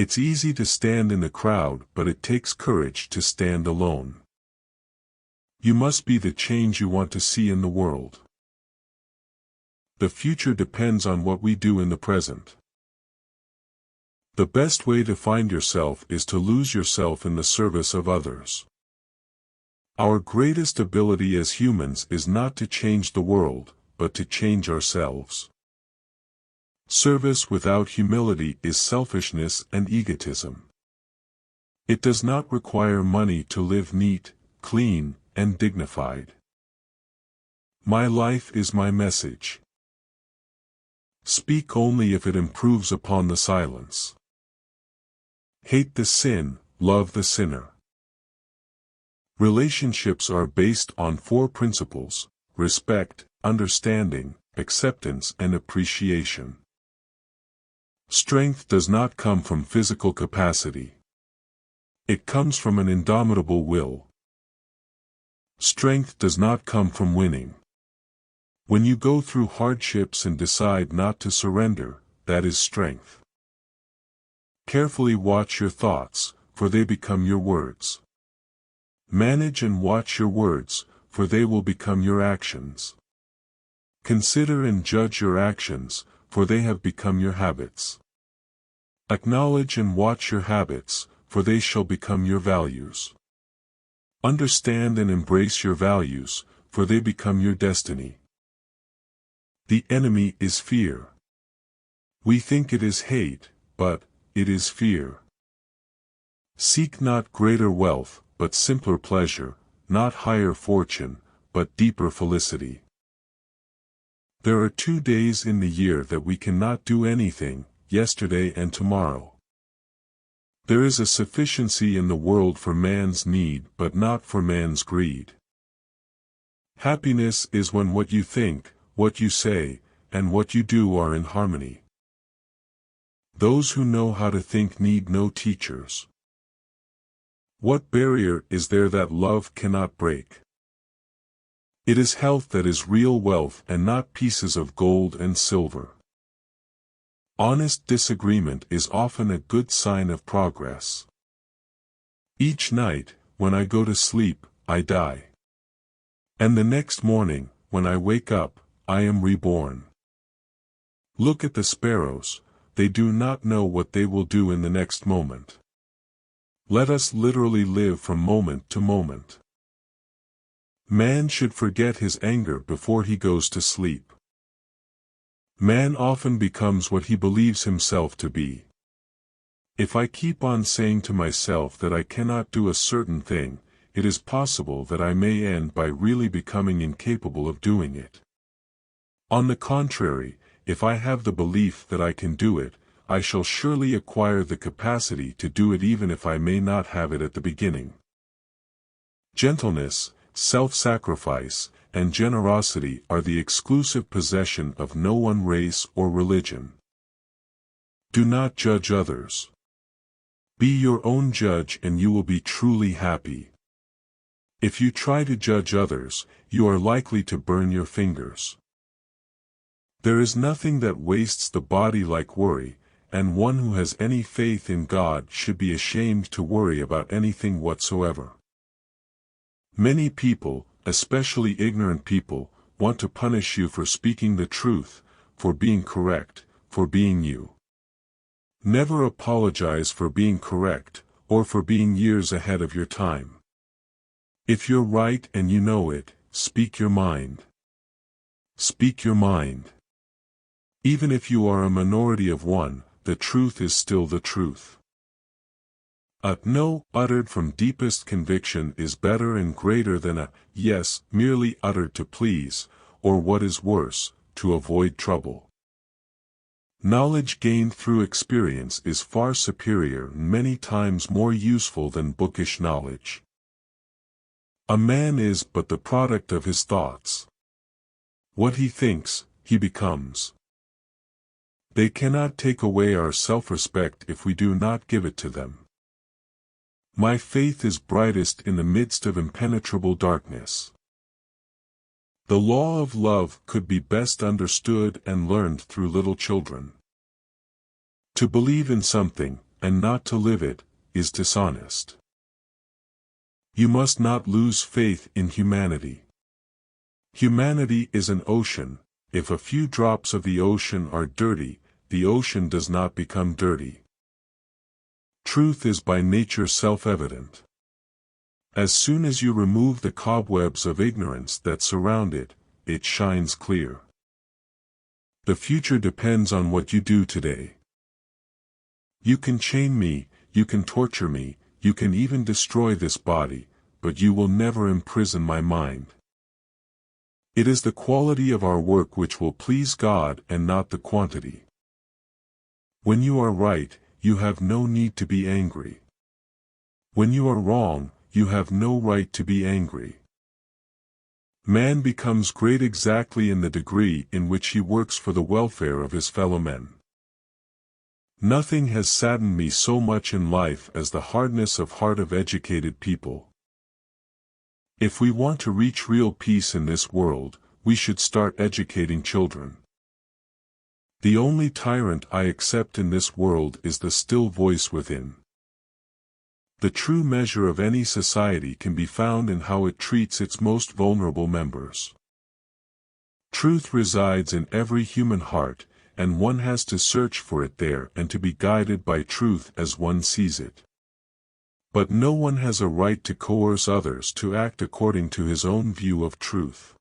It's easy to stand in the crowd, but it takes courage to stand alone. You must be the change you want to see in the world. The future depends on what we do in the present. The best way to find yourself is to lose yourself in the service of others. Our greatest ability as humans is not to change the world, but to change ourselves. Service without humility is selfishness and egotism. It does not require money to live neat, clean, and dignified. My life is my message. Speak only if it improves upon the silence. Hate the sin, love the sinner. Relationships are based on 4 principles: respect, understanding, acceptance, and appreciation. Strength does not come from physical capacity. It comes from an indomitable will. Strength does not come from winning. When you go through hardships and decide not to surrender, that is strength. Carefully watch your thoughts, for they become your words. Manage and watch your words, for they will become your actions. Consider and judge your actions, for they have become your habits. Acknowledge and watch your habits, for they shall become your values. Understand and embrace your values, for they become your destiny. The enemy is fear. We think it is hate, but it is fear. Seek not greater wealth, but simpler pleasure, not higher fortune, but deeper felicity. There are 2 days in the year that we cannot do anything, yesterday and tomorrow. There is a sufficiency in the world for man's need but not for man's greed. Happiness is when what you think, what you say, and what you do are in harmony. Those who know how to think need no teachers. What barrier is there that love cannot break? It is health that is real wealth and not pieces of gold and silver. Honest disagreement is often a good sign of progress. Each night, when I go to sleep, I die. And the next morning, when I wake up, I am reborn. Look at the sparrows, they do not know what they will do in the next moment. Let us literally live from moment to moment. Man should forget his anger before he goes to sleep. Man often becomes what he believes himself to be. If I keep on saying to myself that I cannot do a certain thing, it is possible that I may end by really becoming incapable of doing it. On the contrary, if I have the belief that I can do it, I shall surely acquire the capacity to do it even if I may not have it at the beginning. Gentleness, self-sacrifice, and generosity are the exclusive possession of no one race or religion. Do not judge others. Be your own judge and you will be truly happy. If you try to judge others, you are likely to burn your fingers. There is nothing that wastes the body like worry, and one who has any faith in God should be ashamed to worry about anything whatsoever. Many people, especially ignorant people, want to punish you for speaking the truth, for being correct, for being you. Never apologize for being correct, or for being years ahead of your time. If you're right and you know it, speak your mind. Speak your mind. Even if you are a minority of one, the truth is still the truth. A no uttered from deepest conviction is better and greater than a yes merely uttered to please, or what is worse, to avoid trouble. Knowledge gained through experience is far superior and many times more useful than bookish knowledge. A man is but the product of his thoughts. What he thinks, he becomes. They cannot take away our self-respect if we do not give it to them. My faith is brightest in the midst of impenetrable darkness. The law of love could be best understood and learned through little children. To believe in something, and not to live it, is dishonest. You must not lose faith in humanity. Humanity is an ocean. If a few drops of the ocean are dirty, the ocean does not become dirty. Truth is by nature self-evident. As soon as you remove the cobwebs of ignorance that surround it, it shines clear. The future depends on what you do today. You can chain me, you can torture me, you can even destroy this body, but you will never imprison my mind. It is the quality of our work which will please God and not the quantity. When you are right, you have no need to be angry. When you are wrong, you have no right to be angry. Man becomes great exactly in the degree in which he works for the welfare of his fellow men. Nothing has saddened me so much in life as the hardness of heart of educated people. If we want to reach real peace in this world, we should start educating children. The only tyrant I accept in this world is the still voice within. The true measure of any society can be found in how it treats its most vulnerable members. Truth resides in every human heart, and one has to search for it there and to be guided by truth as one sees it. But no one has a right to coerce others to act according to his own view of truth.